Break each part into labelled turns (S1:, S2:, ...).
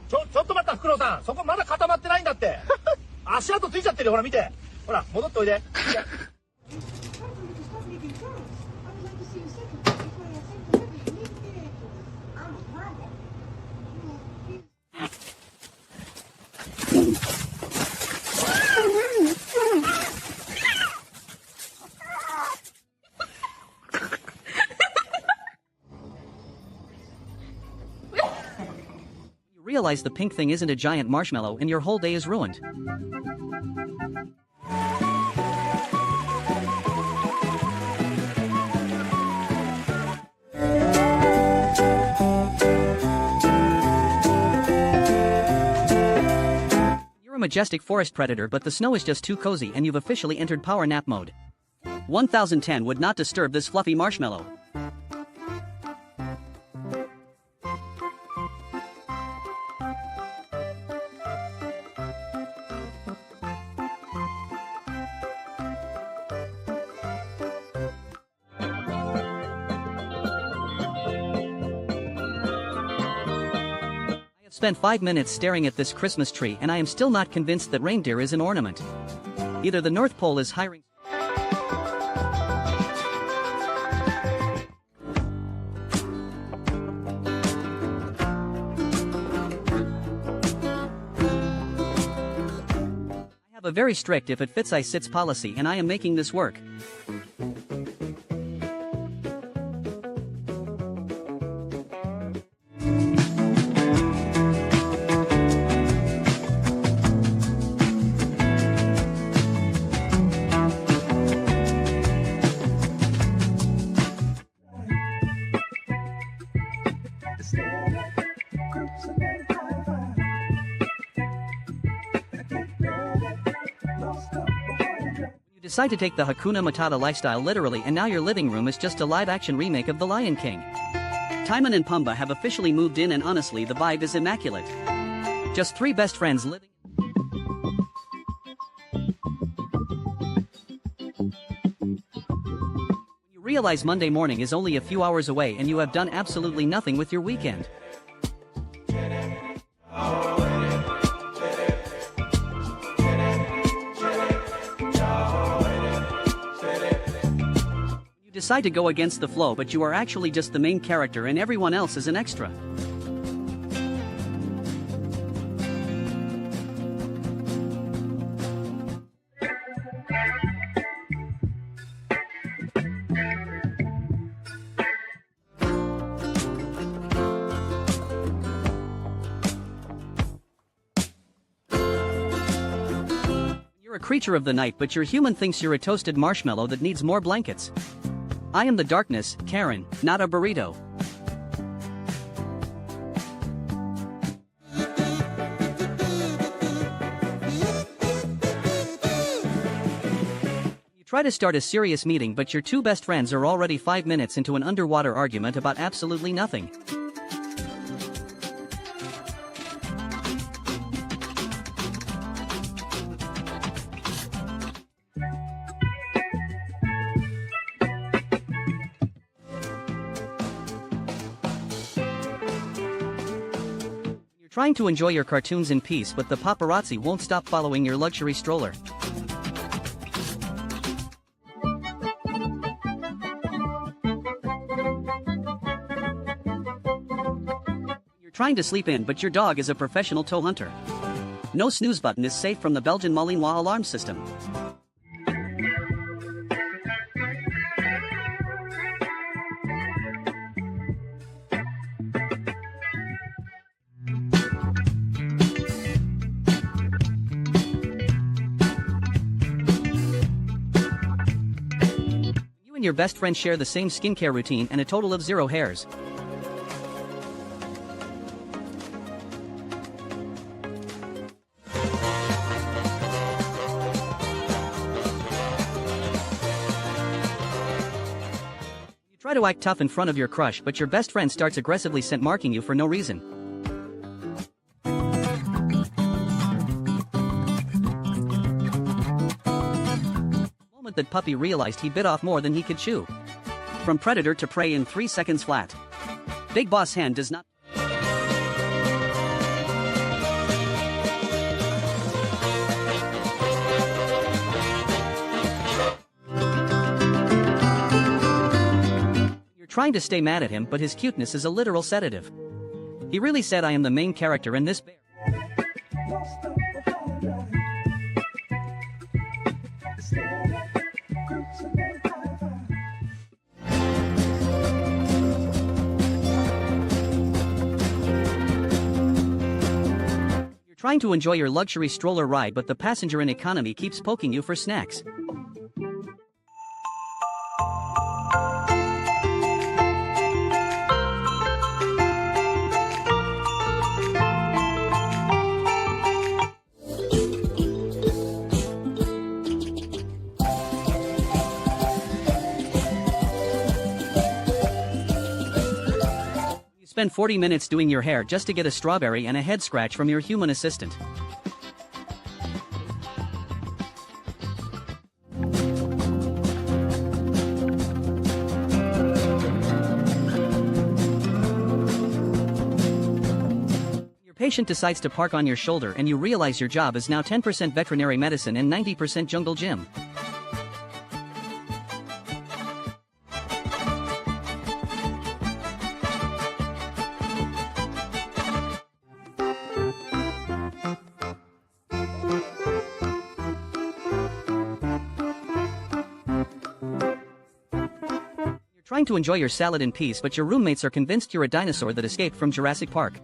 S1: ちょっと待った、フクロウさん。そこまだ固まってないんだって。足跡ついちゃってるよ。ほら見て。ほら、戻っておいで。
S2: Realize the pink thing isn't a giant marshmallow and your whole day is ruined. You're a majestic forest predator, but the snow is just too cozy and you've officially entered power nap mode. 1010 would not disturb this fluffy marshmallow. Spent 5 minutes staring at this Christmas tree and I am still not convinced that reindeer is an ornament. Either the North Pole is hiring. I have a very strict if it fits I sits policy and I am making this work. You decide to take the Hakuna Matata lifestyle literally and now your living room is just a live-action remake of The Lion King. Timon and Pumbaa have officially moved in and honestly the vibe is immaculate. Just 3 best friends living. You realize Monday morning is only a few hours away and you have done absolutely nothing with your weekend. You decide to go against the flow, but you are actually just the main character and everyone else is an extra. You're a creature of the night, but your human thinks you're a toasted marshmallow that needs more blankets. I am the darkness, Karen, not a burrito. You try to start a serious meeting, but your 2 best friends are already 5 minutes into an underwater argument about absolutely nothing. Trying to enjoy your cartoons in peace, but the paparazzi won't stop following your luxury stroller. You're trying to sleep in, but your dog is a professional tow hunter. No snooze button is safe from the Belgian Malinois alarm system. Your best friend share the same skincare routine and a total of 0 hairs. You try to act tough in front of your crush, but your best friend starts aggressively scent marking you for no reason. That puppy realized he bit off more than he could chew. From predator to prey in 3 seconds flat. Big Boss Hen does not. trying to stay mad at him, but his cuteness is a literal sedative. He really said I am the main character in this bear. You're trying to enjoy your luxury stroller ride, but the passenger in economy keeps poking you for snacks. Spend 40 minutes doing your hair just to get a strawberry and a head scratch from your human assistant. Your patient decides to park on your shoulder and you realize your job is now 10% veterinary medicine and 90% jungle gym. Trying to enjoy your salad in peace, but your roommates are convinced you're a dinosaur that escaped from Jurassic Park.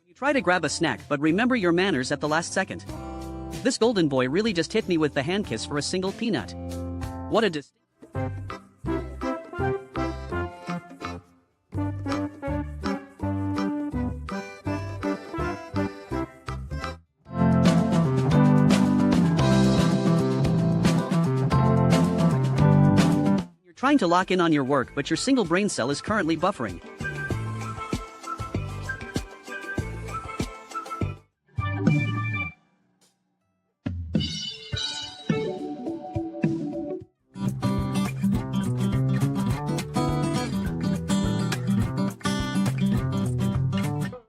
S2: You try to grab a snack, but remember your manners at the last second. This golden boy really just hit me with the hand kiss for a single peanut. What a Trying to lock in on your work, but your single brain cell is currently buffering.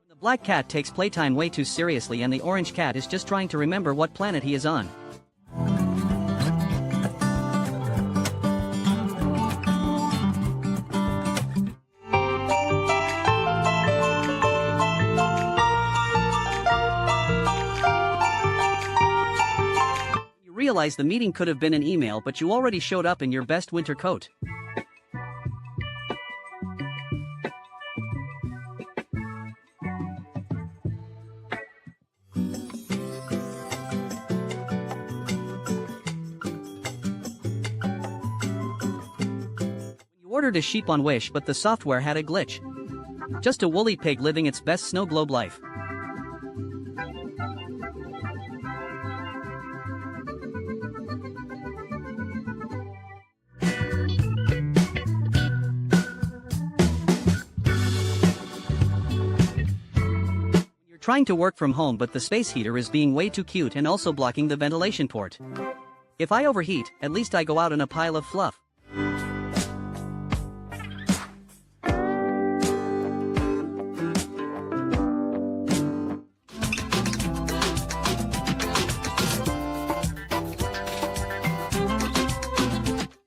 S2: The black cat takes playtime way too seriously and the orange cat is just trying to remember what planet he is on. Realize the meeting could have been an email, but you already showed up in your best winter coat. You ordered a sheep on Wish, but the software had a glitch. Just a woolly pig living its best snow globe life. Trying to work from home, but the space heater is being way too cute and also blocking the ventilation port. If I overheat, at least I go out in a pile of fluff.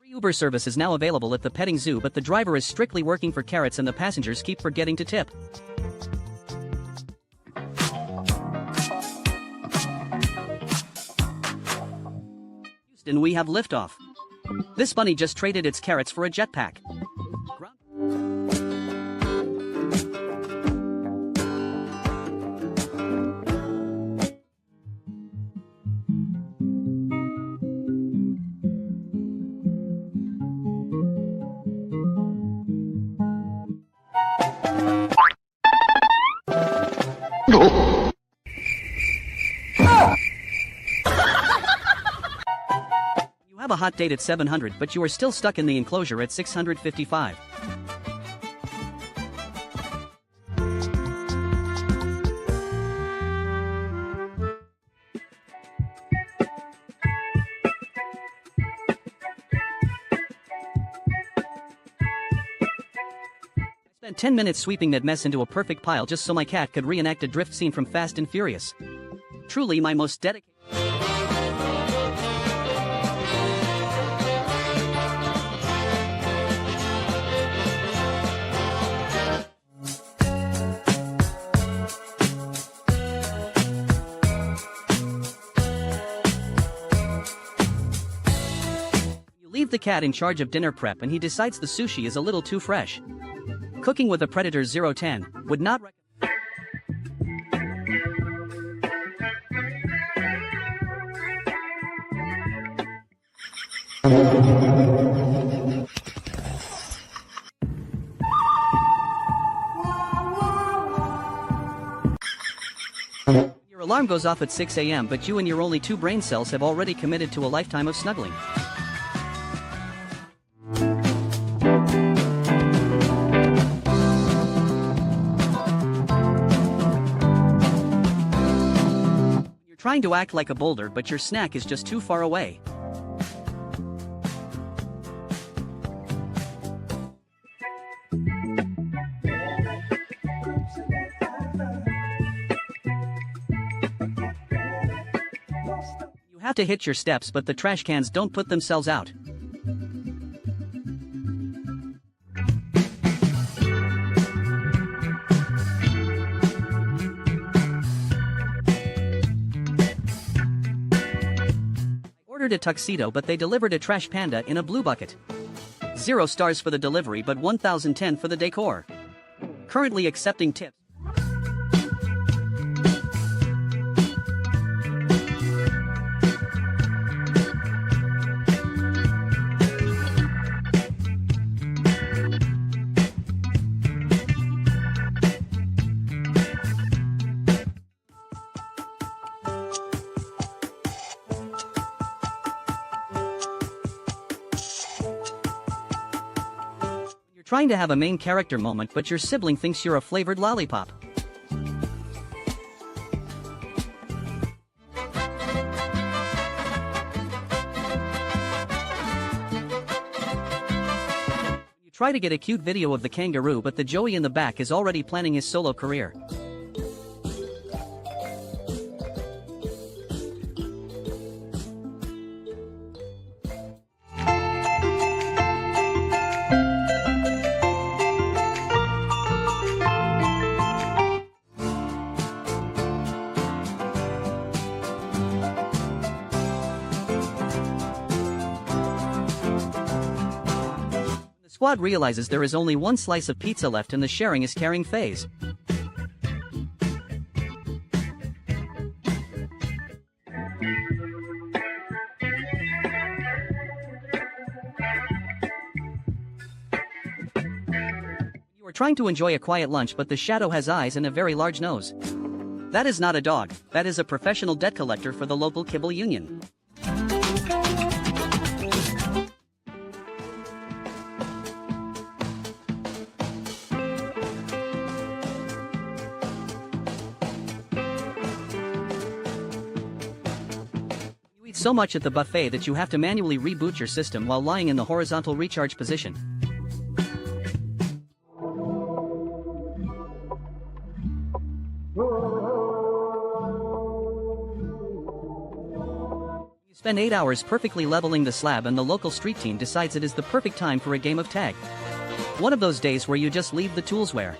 S2: Uber service is now available at the petting zoo, but the driver is strictly working for carrots and the passengers keep forgetting to tip. And we have liftoff. This bunny just traded its carrots for a jetpack. Have a hot date at 700, but you are still stuck in the enclosure at 655. Spent 10 minutes sweeping that mess into a perfect pile just so my cat could reenact a drift scene from Fast and Furious. Truly my most dedicated. Leave the cat in charge of dinner prep and he decides the sushi is a little too fresh. Cooking with a Predator 010 would not Your alarm goes off at 6 a.m. but you and your only 2 brain cells have already committed to a lifetime of snuggling. Trying to act like a boulder but your snack is just too far away. You have to hit your steps but the trash cans don't put themselves out. Ordered a tuxedo but they delivered a trash panda in a blue bucket. 0 stars for the delivery but 1010 for the decor. Currently accepting tips. Trying to have a main character moment but your sibling thinks you're a flavored lollipop. You try to get a cute video of the kangaroo but the Joey in the back is already planning his solo career. The squad realizes there is only 1 slice of pizza left and the sharing is carrying phase. You are trying to enjoy a quiet lunch but the shadow has eyes and a very large nose. That is not a dog, that is a professional debt collector for the local kibble union. So much at the buffet that you have to manually reboot your system while lying in the horizontal recharge position. You spend 8 hours perfectly leveling the slab and the local street team decides it is the perfect time for a game of tag. One of those days where you just leave the tools where